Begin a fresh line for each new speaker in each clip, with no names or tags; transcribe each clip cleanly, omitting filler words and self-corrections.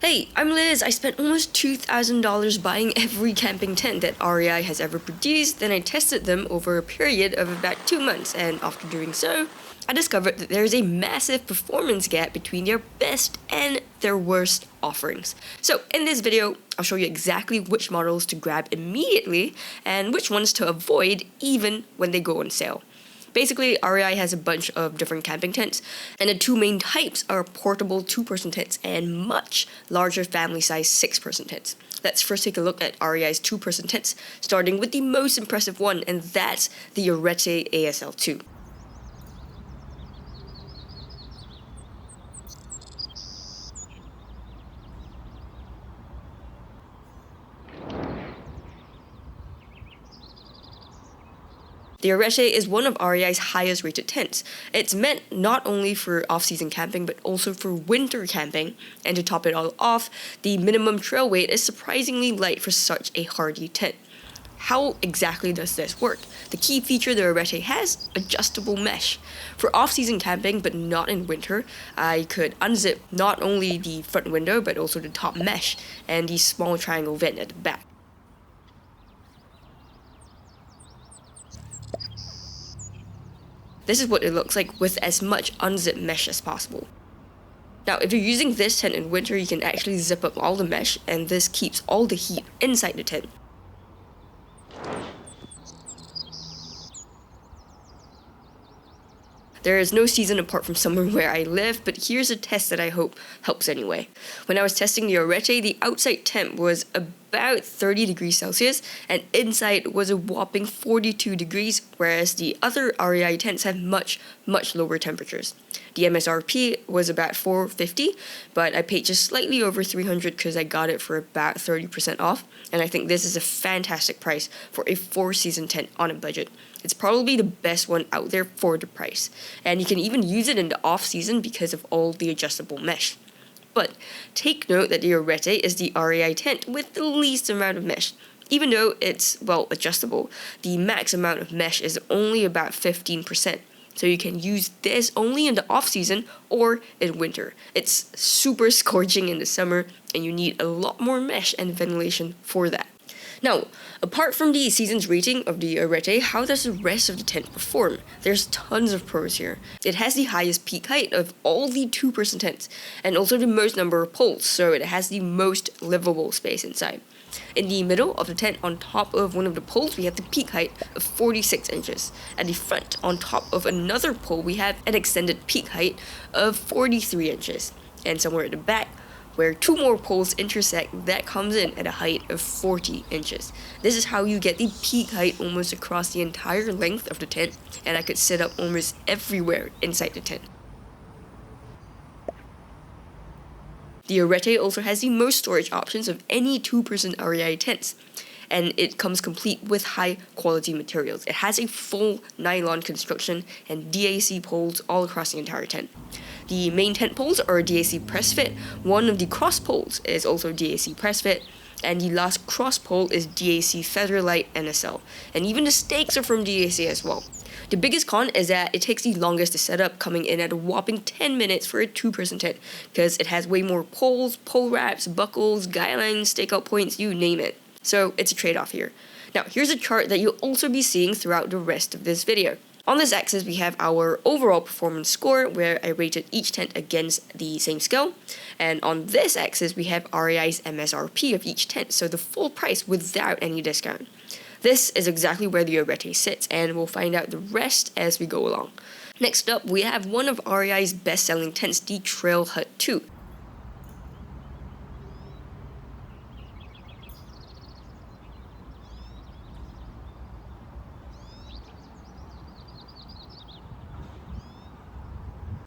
Hey, I'm Liz. I spent almost $2,000 buying every camping tent that REI has ever produced, then I tested them over a period of about 2 months, and after doing so, I discovered that there is a massive performance gap between their best and their worst offerings. So in this video, I'll show you exactly which models to grab immediately and which ones to avoid even when they go on sale. Basically, REI has a bunch of different camping tents, and the two main types are portable 2-person tents and much larger family-size 6-person tents. Let's first take a look at REI's 2-person tents, starting with the most impressive one, and that's the Arete ASL 2. The Arete is one of REI's highest rated tents. It's meant not only for off-season camping but also for winter camping, and to top it all off, the minimum trail weight is surprisingly light for such a hardy tent. How exactly does this work? The key feature the Arete has, adjustable mesh. For off-season camping but not in winter, I could unzip not only the front window but also the top mesh and the small triangle vent at the back. This is what it looks like with as much unzipped mesh as possible. Now, if you're using this tent in winter, you can actually zip up all the mesh, and this keeps all the heat inside the tent. There is no season apart from summer where I live, but here's a test that I hope helps anyway. When I was testing the Arete, the outside temp was about 30 degrees Celsius, and inside was a whopping 42 degrees, whereas the other REI tents have much lower temperatures. The MSRP was about $450, but I paid just slightly over $300 because I got it for about 30% off, and I think this is a fantastic price for a 4-season tent on a budget. It's probably the best one out there for the price, and you can even use it in the off-season because of all the adjustable mesh. But take note that the Arete is the REI tent with the least amount of mesh. Even though it's, adjustable, the max amount of mesh is only about 15%. So you can use this only in the off-season or in winter. It's super scorching in the summer, and you need a lot more mesh and ventilation for that. Now, apart from the season's rating of the Arete, how does the rest of the tent perform? There's tons of pros here. It has the highest peak height of all the 2-person tents, and also the most number of poles, so it has the most livable space inside. In the middle of the tent, on top of one of the poles, we have the peak height of 46 inches. At the front, on top of another pole, we have an extended peak height of 43 inches. And somewhere at the back, where 2 more poles intersect, that comes in at a height of 40 inches. This is how you get the peak height almost across the entire length of the tent, and I could sit up almost everywhere inside the tent. The Arete also has the most storage options of any 2-person REI tents, and it comes complete with high quality materials. It has a full nylon construction and DAC poles all across the entire tent. The main tent poles are DAC press fit, one of the cross poles is also DAC press fit, and the last cross pole is DAC Featherlight NSL, and even the stakes are from DAC as well. The biggest con is that it takes the longest to set up, coming in at a whopping 10 minutes for a 2-person tent, because it has way more poles, pole wraps, buckles, guy lines, stakeout points, you name it. So it's a trade-off here. Now here's a chart that you'll also be seeing throughout the rest of this video. On this axis, we have our overall performance score, where I rated each tent against the same scale. And on this axis, we have REI's MSRP of each tent, so the full price without any discount. This is exactly where the Arete sits, and we'll find out the rest as we go along. Next up, we have one of REI's best-selling tents, the Trail Hut 2.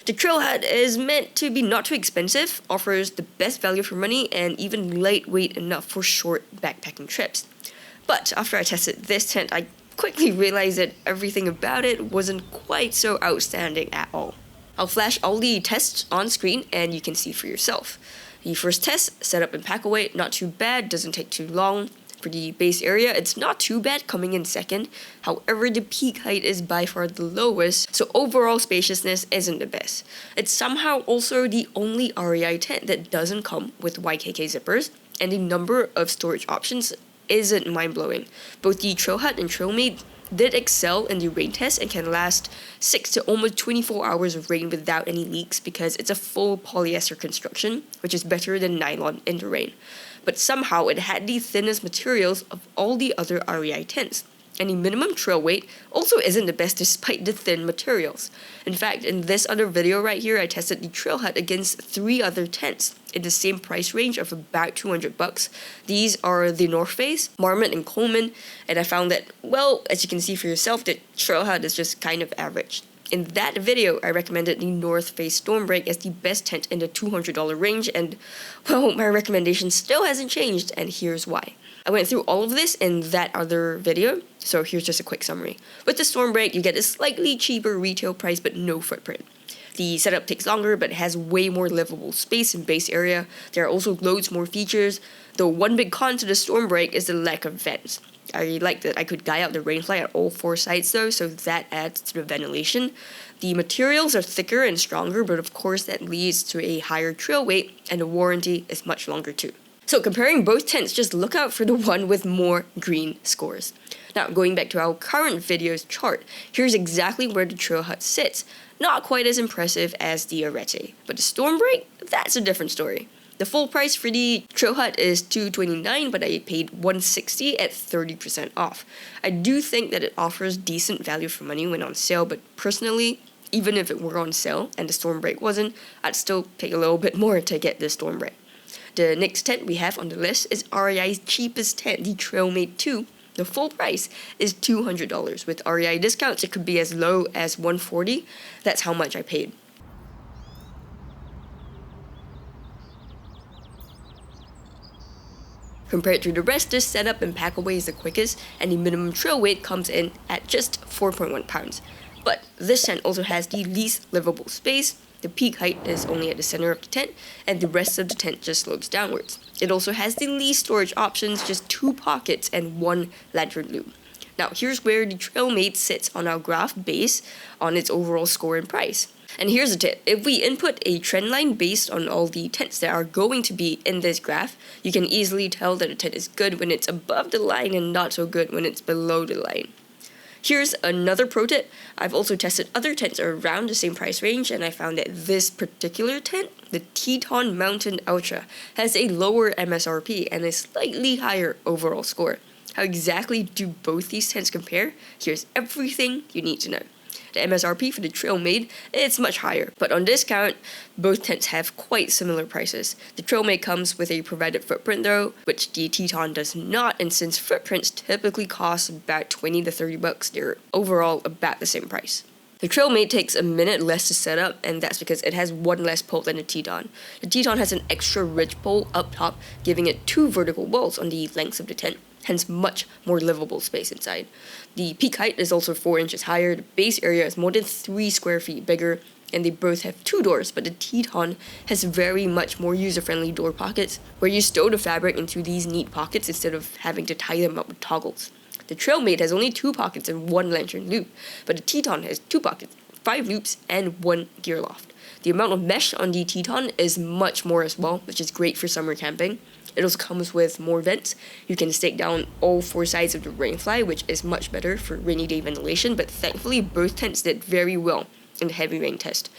The Trail Hut is meant to be not too expensive, offers the best value for money, and even lightweight enough for short backpacking trips. But after I tested this tent, I quickly realized that everything about it wasn't quite so outstanding at all. I'll flash all the tests on screen and you can see for yourself. The first test, set up and pack away, not too bad, doesn't take too long. For the base area, it's not too bad coming in second. However, the peak height is by far the lowest, so overall spaciousness isn't the best. It's somehow also the only REI tent that doesn't come with YKK zippers, and the number of storage options isn't mind-blowing. Both the Trail Hut and Trailmade did excel in the rain test and can last 6 to almost 24 hours of rain without any leaks because it's a full polyester construction, which is better than nylon in the rain. But somehow it had the thinnest materials of all the other REI tents, and the minimum trail weight also isn't the best despite the thin materials. In fact, in this other video right here, I tested the Trail Hut against 3 other tents in the same price range of about $200. These are the North Face, Marmot, and Coleman, and I found that, well, as you can see for yourself, the Trail Hut is just kind of average. In that video, I recommended the North Face Stormbreak as the best tent in the $200 range, and, well, my recommendation still hasn't changed, and here's why. I went through all of this in that other video, so here's just a quick summary. With the Stormbreak, you get a slightly cheaper retail price but no footprint. The setup takes longer but has way more livable space and base area. There are also loads more features, though one big con to the Stormbreak is the lack of vents. I really like that I could guy out the rainfly at all 4 sides though, so that adds to the ventilation. The materials are thicker and stronger, but of course that leads to a higher trail weight, and the warranty is much longer too. So comparing both tents, just look out for the one with more green scores. Now going back to our current video's chart, here's exactly where the Trail Hut sits. Not quite as impressive as the Arete, but the Stormbreak, that's a different story. The full price for the Trail Hut is $229, but I paid $160 at 30% off. I do think that it offers decent value for money when on sale, but personally, even if it were on sale and the Stormbreak wasn't, I'd still pay a little bit more to get the Stormbreak. The next tent we have on the list is REI's cheapest tent, the Trailmade 2. The full price is $200. With REI discounts, it could be as low as $140. That's how much I paid. Compared to the rest, this setup and pack away is the quickest, and the minimum trail weight comes in at just 4.1 pounds. But this tent also has the least livable space. The peak height is only at the center of the tent, and the rest of the tent just slopes downwards. It also has the least storage options, just 2 pockets and 1 lantern loop. Now here's where the Trailmade sits on our graph based on its overall score and price. And here's a tip: if we input a trend line based on all the tents that are going to be in this graph, you can easily tell that a tent is good when it's above the line and not so good when it's below the line. Here's another pro tip. I've also tested other tents around the same price range, and I found that this particular tent, the Teton Mountain Ultra, has a lower MSRP and a slightly higher overall score. How exactly do both these tents compare? Here's everything you need to know. The MSRP for the Trailmade is much higher, but on discount, both tents have quite similar prices. The Trailmade comes with a provided footprint though, which the Teton does not, and since footprints typically cost about $20 to $30, they're overall about the same price. The Trailmade takes a minute less to set up, and that's because it has 1 less pole than the Teton. The Teton has an extra ridge pole up top, giving it 2 vertical walls on the lengths of the tent, hence much more livable space inside. The peak height is also 4 inches higher, the base area is more than 3 square feet bigger, and they both have 2 doors, but the Teton has very much more user-friendly door pockets, where you stow the fabric into these neat pockets instead of having to tie them up with toggles. The Trailmade has only 2 pockets and 1 lantern loop, but the Teton has 2 pockets, 5 loops, and 1 gear loft. The amount of mesh on the Teton is much more as well, which is great for summer camping. It also comes with more vents. You can stake down all 4 sides of the rainfly, which is much better for rainy day ventilation, but thankfully both tents did very well in the heavy rain test.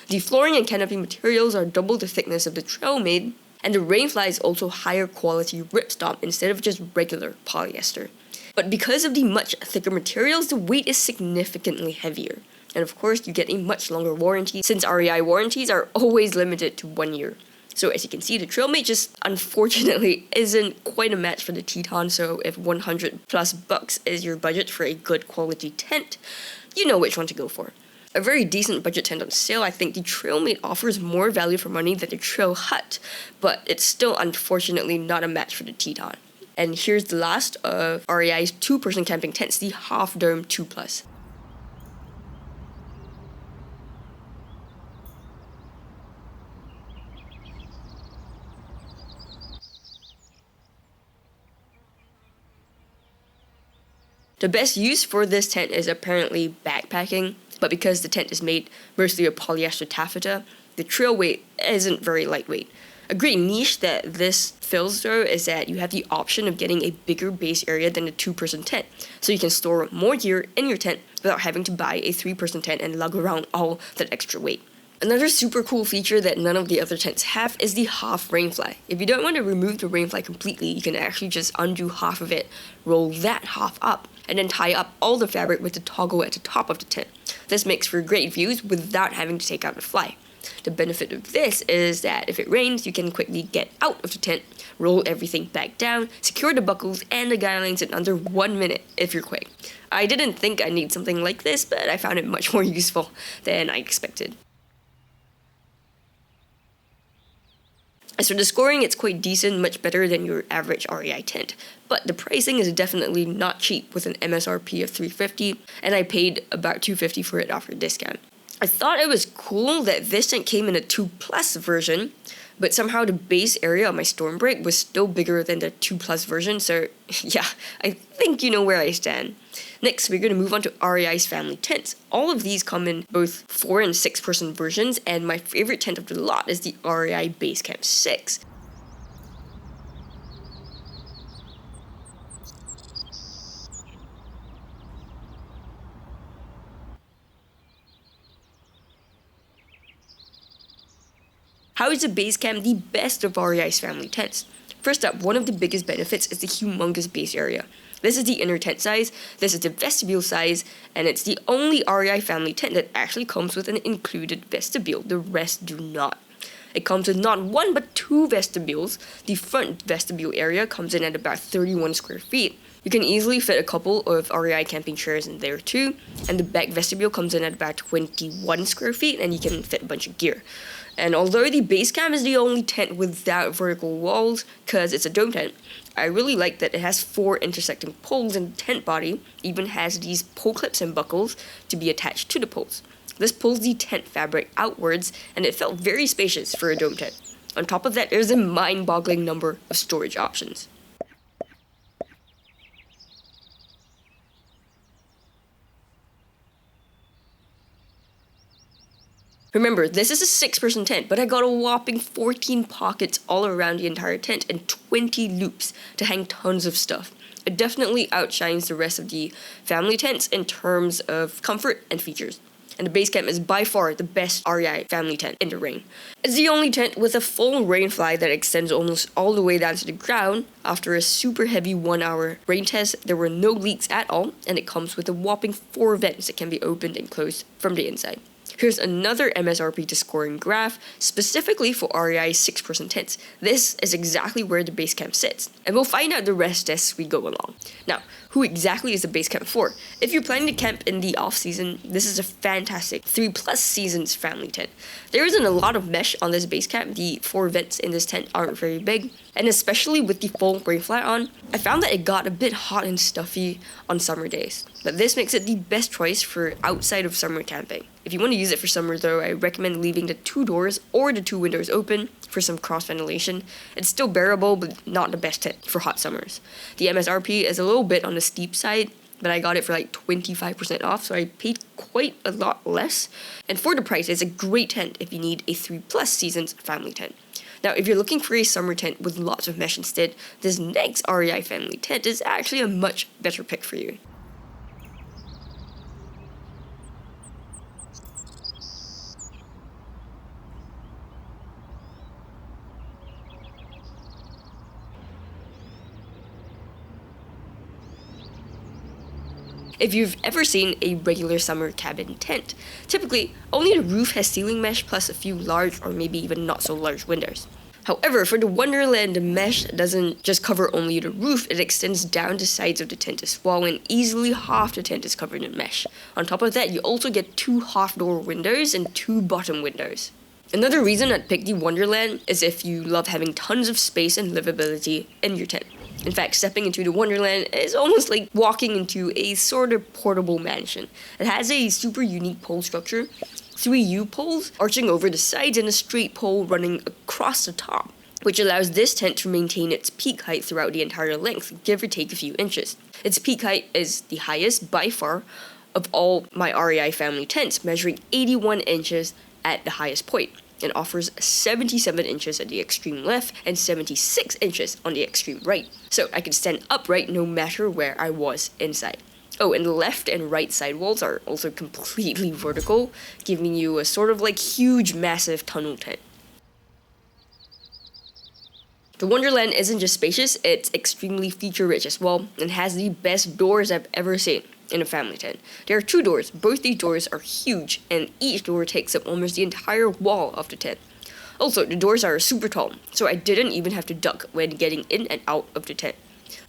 The flooring and canopy materials are double the thickness of the Trailmade, and the rainfly is also higher quality ripstop instead of just regular polyester. But because of the much thicker materials, the weight is significantly heavier. And of course, you get a much longer warranty, since REI warranties are always limited to 1 year. So as you can see, the Trailmade just unfortunately isn't quite a match for the Teton, so if $100+ is your budget for a good quality tent, you know which one to go for. A very decent budget tent on sale, I think the Trailmade offers more value for money than the Trail Hut, but it's still unfortunately not a match for the Teton. And here's the last of REI's 2-person camping tents, the Half Dome 2+. The best use for this tent is apparently backpacking, but because the tent is made mostly of polyester taffeta, the trail weight isn't very lightweight. A great niche that this fills though is that you have the option of getting a bigger base area than a 2-person tent, so you can store more gear in your tent without having to buy a 3-person tent and lug around all that extra weight. Another super cool feature that none of the other tents have is the half rainfly. If you don't want to remove the rainfly completely, you can actually just undo half of it, roll that half up, and then tie up all the fabric with the toggle at the top of the tent. This makes for great views without having to take out the fly. The benefit of this is that if it rains, you can quickly get out of the tent, roll everything back down, secure the buckles and the guy lines in under 1 minute if you're quick. I didn't think I'd need something like this, but I found it much more useful than I expected. As for the scoring, it's quite decent, much better than your average REI tent, but the pricing is definitely not cheap with an MSRP of $350, and I paid about $250 for it after discount. I thought it was cool that this tent came in a 2+ version, but somehow the base area of my storm break was still bigger than the 2+ version, so yeah, I think you know where I stand. Next, we're going to move on to REI's family tents. All of these come in both 4- and 6-person versions, and my favorite tent of the lot is the REI Base Camp 6. How is the Base Camp the best of REI's family tents? First up, one of the biggest benefits is the humongous base area. This is the inner tent size, this is the vestibule size, and it's the only REI family tent that actually comes with an included vestibule. The rest do not. It comes with not 1 but 2 vestibules. The front vestibule area comes in at about 31 square feet. You can easily fit a couple of REI camping chairs in there too, and the back vestibule comes in at about 21 square feet, and you can fit a bunch of gear. And although the base camp is the only tent without vertical walls, because it's a dome tent, I really like that it has 4 intersecting poles, and the tent body even has these pole clips and buckles to be attached to the poles. This pulls the tent fabric outwards, and it felt very spacious for a dome tent. On top of that, there's a mind-boggling number of storage options. Remember, this is a 6-person tent, but I got a whopping 14 pockets all around the entire tent and 20 loops to hang tons of stuff. It definitely outshines the rest of the family tents in terms of comfort and features. And the Base Camp is by far the best REI family tent in the rain. It's the only tent with a full rainfly that extends almost all the way down to the ground. After a super heavy 1-hour rain test, there were no leaks at all, and it comes with a whopping 4 vents that can be opened and closed from the inside. Here's another MSRP to scoring graph, specifically for REI 6-person tents. This is exactly where the Base Camp sits, and we'll find out the rest as we go along. Now, who exactly is the Base Camp for? If you're planning to camp in the off-season, this is a fantastic 3+ seasons family tent. There isn't a lot of mesh on this Base Camp. The 4 vents in this tent aren't very big, and especially with the full rainfly on, I found that it got a bit hot and stuffy on summer days. But this makes it the best choice for outside of summer camping. If you want to use it for summer though, I recommend leaving the 2 doors or the 2 windows open for some cross ventilation. It's still bearable, but not the best tent for hot summers. The MSRP is a little bit on the steep side, but I got it for like 25% off, so I paid quite a lot less. And for the price, it's a great tent if you need a 3+ seasons family tent. Now, if you're looking for a summer tent with lots of mesh instead, this next REI family tent is actually a much better pick for you. If you've ever seen a regular summer cabin tent, typically only the roof has ceiling mesh plus a few large or maybe even not so large windows. However, for the Wonderland, the mesh doesn't just cover only the roof, it extends down the sides of the tent as well, and easily half the tent is covered in mesh. On top of that, you also get 2 half-door windows and 2 bottom windows. Another reason I'd pick the Wonderland is if you love having tons of space and livability in your tent. In fact, stepping into the Wonderland is almost like walking into a sort of portable mansion. It has a super unique pole structure, 3 U-poles arching over the sides and a straight pole running across the top, which allows this tent to maintain its peak height throughout the entire length, give or take a few inches. Its peak height is the highest by far of all my REI family tents, measuring 81 inches at the highest point, and offers 77 inches at the extreme left and 76 inches on the extreme right. So I could stand upright no matter where I was inside. Oh, and the left and right side walls are also completely vertical, giving you a sort of like huge, massive tunnel tent. The Wonderland isn't just spacious, it's extremely feature-rich as well, and has the best doors I've ever seen in a family tent. There are 2 doors, both these doors are huge, and each door takes up almost the entire wall of the tent. Also, the doors are super tall, so I didn't even have to duck when getting in and out of the tent.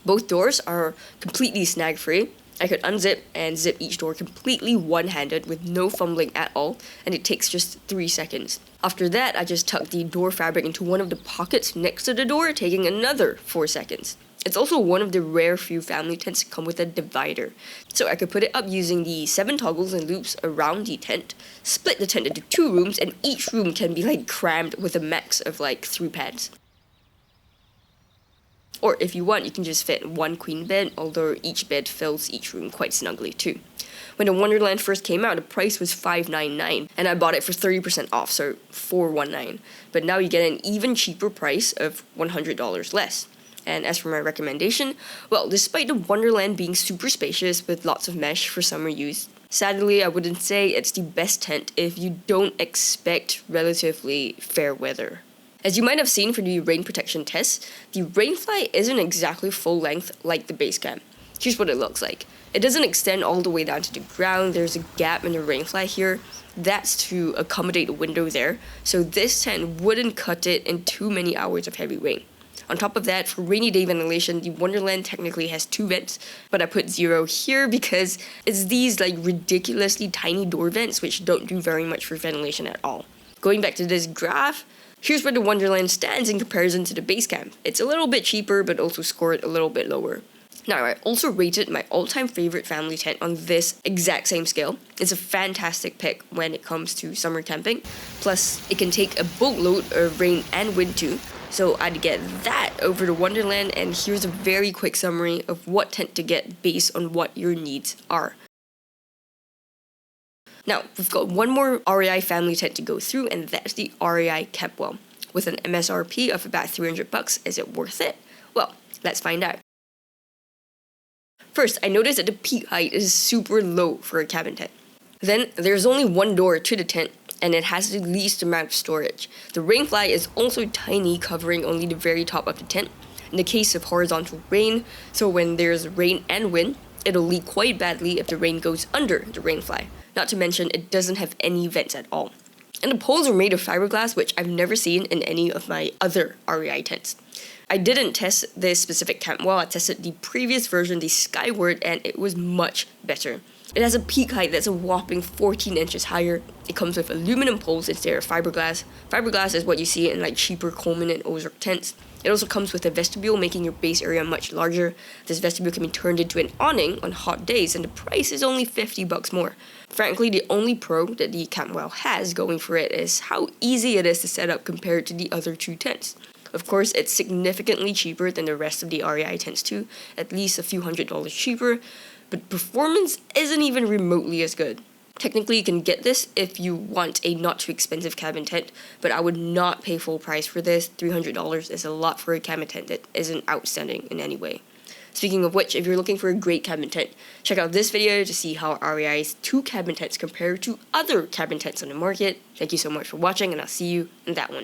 Both doors are completely snag-free. I could unzip and zip each door completely one-handed with no fumbling at all, and it takes just 3 seconds. After that, I just tucked the door fabric into one of the pockets next to the door, taking another 4 seconds. It's also one of the rare few family tents to come with a divider, so I could put it up using the 7 toggles and loops around the tent, split the tent into 2 rooms, and each room can be like crammed with a max of like 3 pads. Or if you want, you can just fit 1 queen bed, although each bed fills each room quite snugly too. When the Wonderland first came out, the price was $599, and I bought it for 30% off, so $419. But now you get an even cheaper price of $100 less. And as for my recommendation, well, despite the Wonderland being super spacious with lots of mesh for summer use, sadly I wouldn't say it's the best tent if you don't expect relatively fair weather. As you might have seen for the rain protection test, the rainfly isn't exactly full length like the base camp. Here's what it looks like. It doesn't extend all the way down to the ground. There's a gap in the rainfly here. That's to accommodate a window there, so this tent wouldn't cut it in too many hours of heavy rain. On top of that, for rainy day ventilation, the Wonderland technically has 2 vents, but I put 0 here because it's these like ridiculously tiny door vents which don't do very much for ventilation at all. Going back to this graph, here's where the Wonderland stands in comparison to the base camp. It's a little bit cheaper, but also scored a little bit lower. Now, I also rated my all-time favorite family tent on this exact same scale. It's a fantastic pick when it comes to summer camping. Plus, it can take a boatload of rain and wind too. So I'd get that over the Wonderland, and here's a very quick summary of what tent to get based on what your needs are. Now, we've got one more REI family tent to go through, and that's the REI Campwell. With an MSRP of about $300, is it worth it? Well, let's find out. First, I noticed that the peak height is super low for a cabin tent. Then, there's only 1 door to the tent, and it has the least amount of storage. The rainfly is also tiny, covering only the very top of the tent. In the case of horizontal rain, so when there's rain and wind, it'll leak quite badly if the rain goes under the rainfly. Not to mention, it doesn't have any vents at all. And the poles are made of fiberglass, which I've never seen in any of my other REI tents. I didn't test this specific Campwell. I tested the previous version, the Skyward, and it was much better. It has a peak height that's a whopping 14 inches higher. It comes with aluminum poles instead of fiberglass. Fiberglass is what you see in like cheaper Coleman and Ozark tents. It also comes with a vestibule, making your base area much larger. This vestibule can be turned into an awning on hot days, and the price is only $50 more. Frankly, the only pro that the Campwell has going for it is how easy it is to set up compared to the other 2 tents. Of course, it's significantly cheaper than the rest of the REI tents too, at least a few $100s cheaper, but performance isn't even remotely as good. Technically, you can get this if you want a not too expensive cabin tent, but I would not pay full price for this. $300 is a lot for a cabin tent that isn't outstanding in any way. Speaking of which, if you're looking for a great cabin tent, check out this video to see how REI's 2 cabin tents compare to other cabin tents on the market. Thank you so much for watching, and I'll see you in that one.